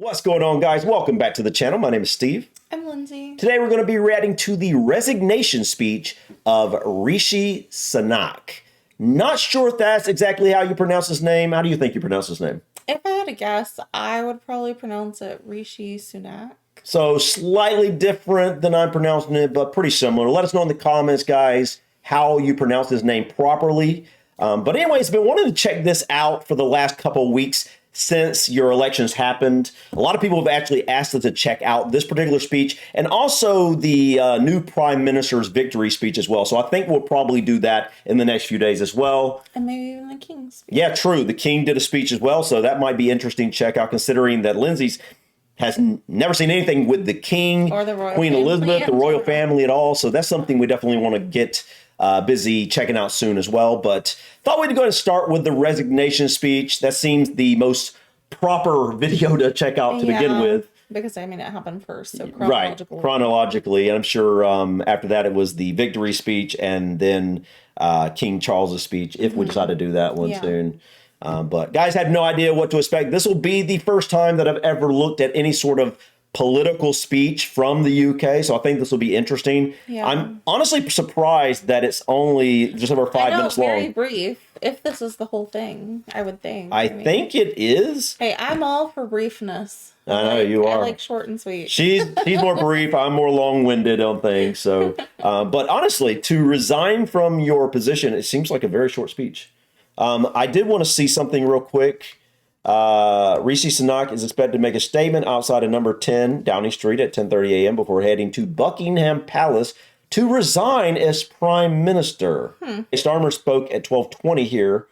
What's going on, guys? Welcome back to the channel. My name is Steve. I'm Lindsay. Today we're going to be reacting to the resignation speech of Rishi Sunak. Not sure if that's exactly how you pronounce his name. How do you think you pronounce his name? If I had to guess, I would probably pronounce it Rishi Sunak. So slightly different than I'm pronouncing it, but pretty similar. Let us know in the comments, guys, how you pronounce his name properly. But anyways, been wanting to check this out for the last couple of weeks since your elections happened. A lot of people have actually asked us to check out this particular speech and also the new prime minister's victory speech as well. So I think we'll probably do that in the next few days as well. And maybe even the king's speech. Yeah, true. The king did a speech as well. So that might be interesting to check out, considering that Lindsay's has never seen anything with the king Or the royal Queen family Elizabeth, the in royal general. family at all. So that's something we definitely want to get busy checking out soon as well. But thought we'd go ahead and start with the resignation speech. That seems the most proper video to check out to begin with. Because, I mean, it happened first, so Right, chronologically. And I'm sure after that it was the victory speech and then King Charles's speech, if we decide to do that one soon. But guys, had no idea what to expect. This will be the first time that I've ever looked at any sort of political speech from the UK, so I think this will be interesting. Yeah. I'm honestly surprised that it's only just over 5 minutes long. Very brief. If this is the whole thing, I would think. I think it is. Hey, I'm all for briefness. I know you are. I like short and sweet. She's more brief. I'm more long-winded on things. So, but honestly, to resign from your position, it seems like a very short speech. I did want to see something real quick. Rishi Sunak is expected to make a statement outside of number 10 Downing Street at 10:30 a.m. before heading to Buckingham Palace to resign as prime minister. Starmer spoke at 12:20 here.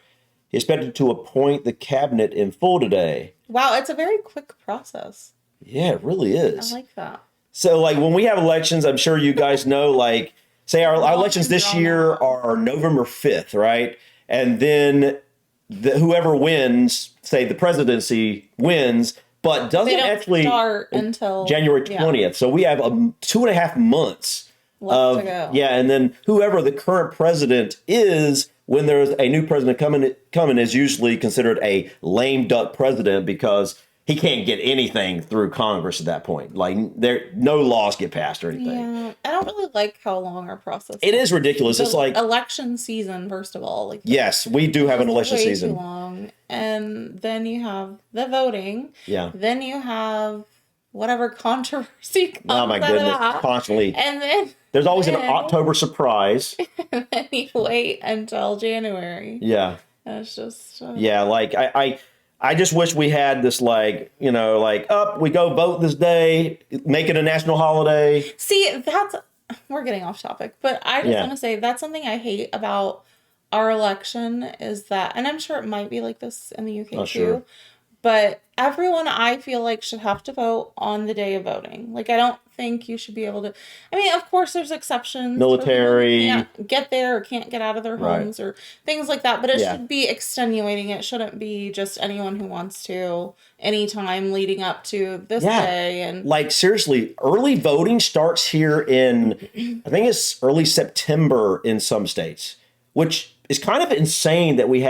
He expected to appoint the cabinet in full today. Wow, it's a very quick process. Yeah, it really is. I like that. So, like, when we have elections, I'm sure you guys know, like, say our elections this year are November 5th, right? And then whoever wins, say the presidency wins, but doesn't They don't actually start until January 20th. So we have 2.5 months left to go. Yeah, and then whoever the current president is, when there's a new president coming is usually considered a lame duck president because he can't get anything through Congress at that point. Like, no laws get passed or anything. Yeah, I don't really like how long our process It is ridiculous. It's like election season, first of all. Like, yes, we do have an election way season. Too long, and then you have the voting. Yeah. Then you have whatever controversy comes Oh my goodness, out of that. constantly. And then There's always an October surprise. and then you wait until January. Yeah. And it's just Yeah, like I just wish we had this, like, you know, like, we go vote this day, make it a national holiday. See, we're getting off topic, but I just want to say that's something I hate about our election is that, and I'm sure it might be like this in the UK too, sure. but everyone I feel like should have to vote on the day of voting. Like, I don't think you should be able to, I mean, of course there's exceptions. Military. Can't get there or can't get out of their homes or things like that, but it should be extenuating. It shouldn't be just anyone who wants to anytime leading up to this day. And like, seriously, early voting starts here in, I think it's early September in some states, which is kind of insane that we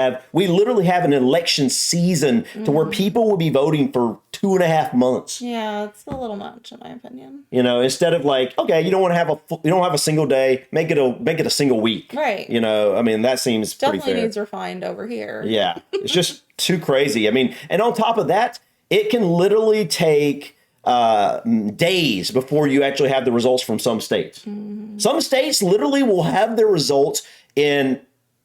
literally have an election season to where people will be voting for 2.5 months. Yeah, it's a little much in my opinion. You know, instead of like, okay, you don't have a single day, make it a single week. Right. You know, I mean, that seems Definitely pretty fair. needs refined over here. Yeah, it's just too crazy. I mean, and on top of that, it can literally take days before you actually have the results from some states. Some states literally will have their results in,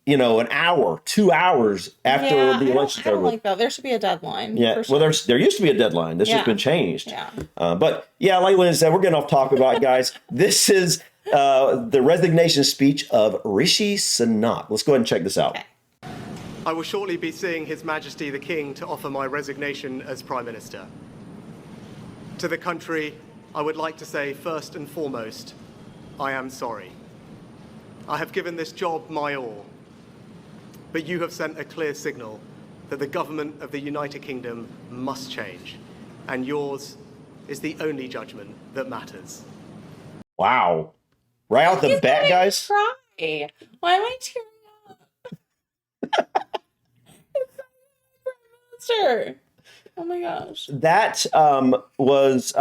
you know, an hour, 2 hours after the election's over. I don't like that. There should be a deadline. Yeah, for sure. well, there used to be a deadline. This has been changed. Yeah. But yeah, like Lynn said, we're getting off topic about it, guys. This is the resignation speech of Rishi Sunak. Let's go ahead and check this out. Okay. I will shortly be seeing His Majesty the King to offer my resignation as Prime Minister. To the country, I would like to say first and foremost, I am sorry. I have given this job my all, but you have sent a clear signal that the government of the United Kingdom must change, and yours is the only judgment that matters. Wow. Right out the bat, guys. Cry. Why am I tearing up? It's Prime Minister. Oh my gosh. That was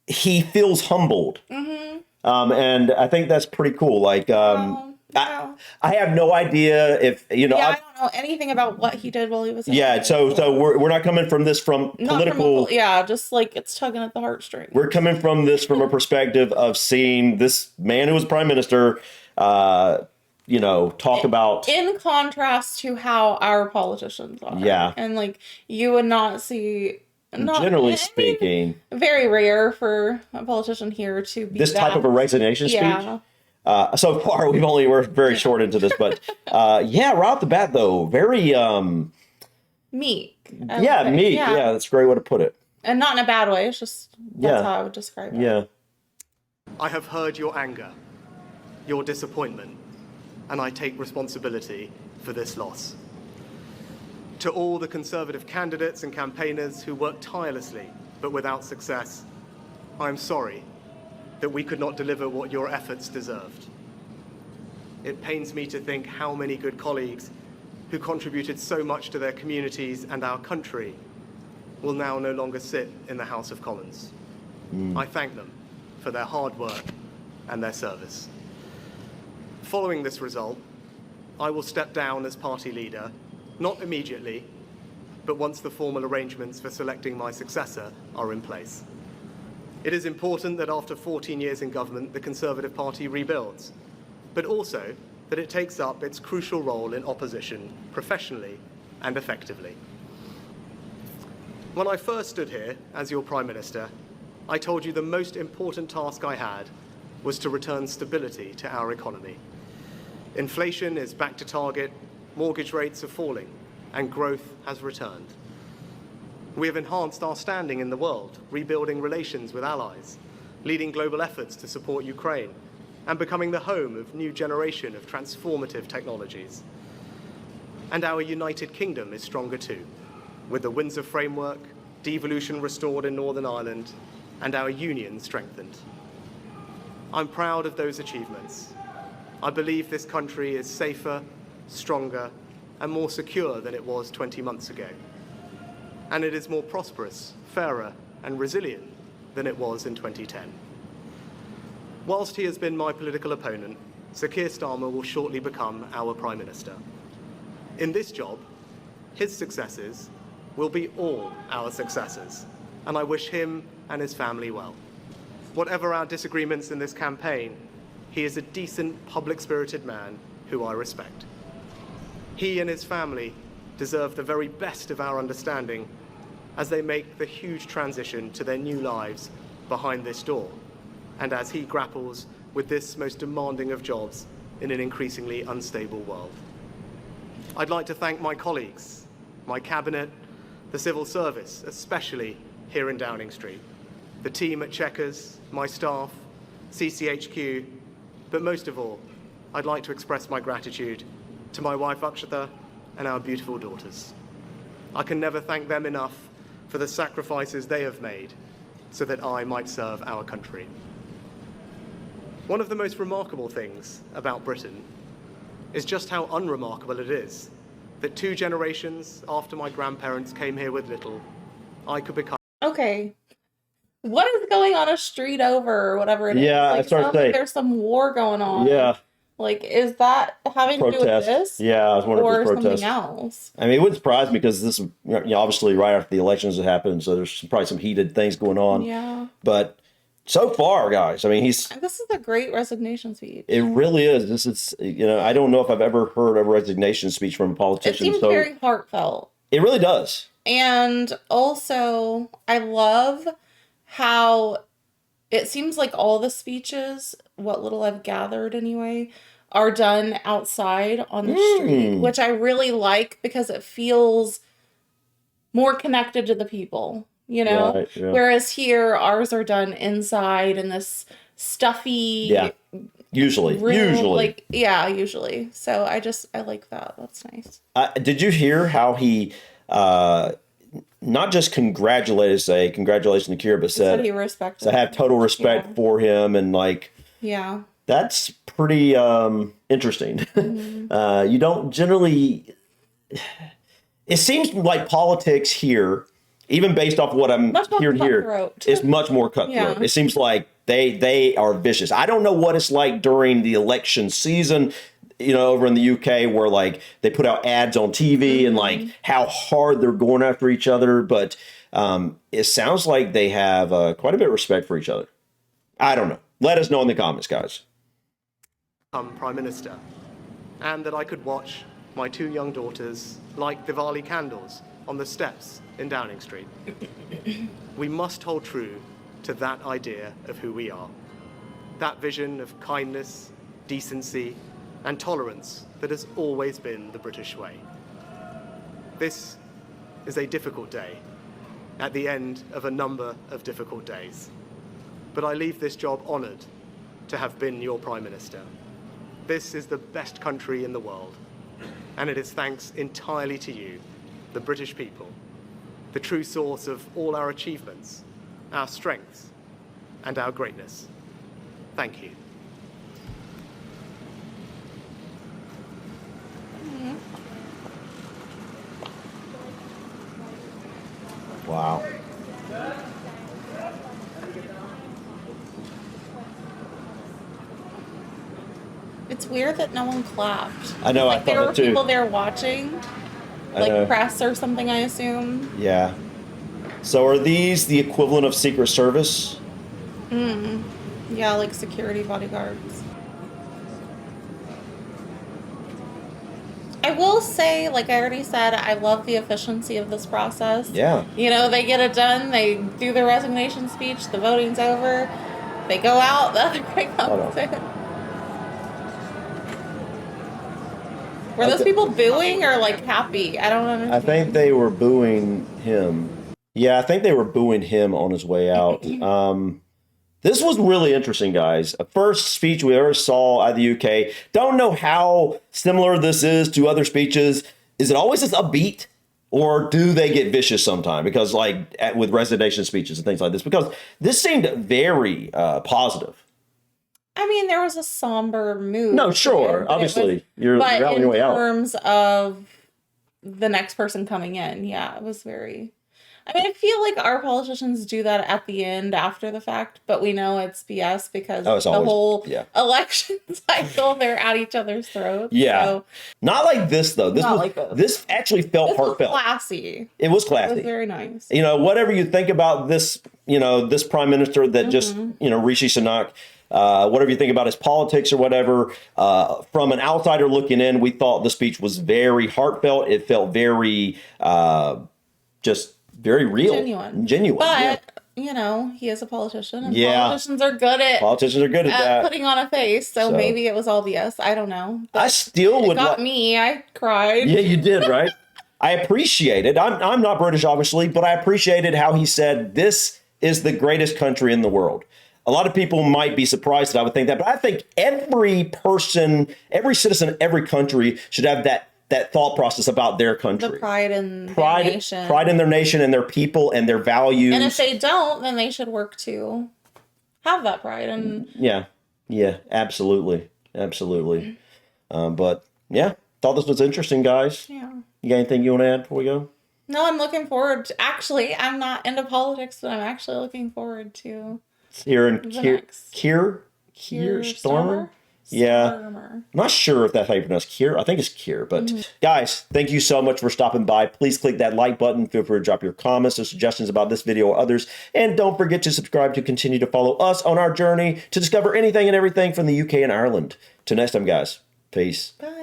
he feels humbled. And I think that's pretty cool. Like, Wow. I have no idea if, I don't know anything about what he did while he was in office. So we're not coming from this from political. Just like it's tugging at the heartstrings. We're coming from this from a perspective of seeing this man who was prime minister, talk about. In contrast to how our politicians are. Yeah. And like, you would not see. Generally speaking, very rare for a politician here to be this type of a resignation speech. So far, we're very short into this, but right off the bat, though, very meek. Meek. Yeah, that's a great way to put it. And not in a bad way. It's just that's how I would describe it. Yeah. I have heard your anger, your disappointment, and I take responsibility for this loss. To all the Conservative candidates and campaigners who worked tirelessly but without success, I am sorry that we could not deliver what your efforts deserved. It pains me to think how many good colleagues who contributed so much to their communities and our country will now no longer sit in the House of Commons. I thank them for their hard work and their service. Following this result, I will step down as party leader, not immediately, but once the formal arrangements for selecting my successor are in place. It is important that after 14 years in government, the Conservative Party rebuilds, but also that it takes up its crucial role in opposition professionally and effectively. When I first stood here as your Prime Minister, I told you the most important task I had was to return stability to our economy. Inflation is back to target, mortgage rates are falling, and growth has returned. We have enhanced our standing in the world, rebuilding relations with allies, leading global efforts to support Ukraine, and becoming the home of a new generation of transformative technologies. And our United Kingdom is stronger too, with the Windsor Framework, devolution restored in Northern Ireland, and our union strengthened. I'm proud of those achievements. I believe this country is safer, stronger, and more secure than it was 20 months ago. And it is more prosperous, fairer, and resilient than it was in 2010. Whilst he has been my political opponent, Sir Keir Starmer will shortly become our Prime Minister. In this job, his successors will be all our successors, and I wish him and his family well. Whatever our disagreements in this campaign, he is a decent, public-spirited man who I respect. He and his family deserve the very best of our understanding as they make the huge transition to their new lives behind this door, and as he grapples with this most demanding of jobs in an increasingly unstable world. I'd like to thank my colleagues, my cabinet, the civil service, especially here in Downing Street, the team at Chequers, my staff, CCHQ, but most of all, I'd like to express my gratitude to my wife Akshata and our beautiful daughters. I can never thank them enough for the sacrifices they have made so that I might serve our country. One of the most remarkable things about Britain is just how unremarkable it is that 2 generations after my grandparents came here with little, I could become... Okay. What is going on a street over or whatever it is? Yeah, Like, I started sounds saying. like there's some war going on. Yeah. Like, is that having to do with Protest. this? Yeah, I was wondering if or it was protest. something else? I mean, it wouldn't surprise me because this is obviously right after the elections had happened, so there's probably some heated things going on. Yeah. But so far, guys, I mean, This is a great resignation speech. it really is. This is, I don't know if I've ever heard a resignation speech from a It politician. seems So very heartfelt. it really does. And also, I love how it seems like all the speeches, what little I've gathered anyway, are done outside on the street, which I really like because it feels more connected to the people, Right, yeah. Whereas here, ours are done inside in this stuffy Usually. usually. So I like that. That's nice. Did you hear how he not just congratulations to Keir, but said he respected so I have total respect for him, and Yeah. that's pretty interesting. You don't generally. it seems like politics here, even based off what I'm Much more hearing here, cutthroat. is much more cutthroat. Yeah. It seems like they are vicious. I don't know what it's like during the election season, over in the UK, where like they put out ads on TV and like how hard they're going after each other. But it sounds like they have quite a bit of respect for each other. I don't know. Let us know in the comments, guys. Prime Minister, and that I could watch my 2 young daughters light Diwali candles on the steps in Downing Street. We must hold true to that idea of who we are, that vision of kindness, decency, and tolerance that has always been the British way. This is a difficult day, at the end of a number of difficult days. But I leave this job honoured to have been your Prime Minister. This is the best country in the world, and it is thanks entirely to you, the British people, the true source of all our achievements, our strengths, and our greatness. Thank you. Wow. It's weird that no one clapped. I know, I Like there thought were that too. people there watching, I know. like press or something, I assume. Yeah. So are these the equivalent of Secret Service? Yeah, like security bodyguards. I will say, like I already said, I love the efficiency of this process. Yeah. They get it done, they do their resignation speech, the voting's over, they go out, the other guy comes in. Were those people booing or like happy? I don't understand. I think they were booing him. Yeah, I think they were booing him on his way out. This was really interesting, guys. A first speech we ever saw out of the UK. Don't know how similar this is to other speeches. Is it always this upbeat? Or do they get vicious sometime? Because with resignation speeches and things like this. Because this seemed very positive. I mean, there was a somber mood. No, sure. Obviously, you're on your way out. But in terms of the next person coming in, yeah, it was very... I mean, I feel like our politicians do that at the end after the fact, but we know it's BS because whole election cycle, they're at each other's throats. Yeah. So, not like this, though. This actually felt heartfelt. Classy. It was classy. It was very nice. Whatever you think about this, this prime minister that just, Rishi Sunak, whatever you think about his politics or whatever, from an outsider looking in, we thought the speech was very heartfelt. It felt very, just very real. Genuine. But, he is a politician. And politicians are good at that. Putting on a face. So maybe it was all BS. I don't know. But I still would... It got me. I cried. Yeah, you did, right? I appreciated. I'm not British, obviously, but I appreciated how he said, this is the greatest country in the world. A lot of people might be surprised that I would think that, but I think every person, every citizen, every country should have that thought process about their country. The pride in their nation. Pride in their nation and their people and their values. And if they don't, then they should work to have that pride. And Yeah, absolutely. But yeah, thought this was interesting, guys. Yeah. You got anything you want to add before we go? No, I'm looking forward to... Actually, I'm not into politics, but I'm actually looking forward to... Hearing Keir Starmer? Yeah, I'm not sure if that's how you pronounce Keir. I think it's Keir. But guys, thank you so much for stopping by. Please click that like button. Feel free to drop your comments or suggestions about this video or others. And don't forget to subscribe to continue to follow us on our journey to discover anything and everything from the UK and Ireland. Till next time, guys. Peace. Bye.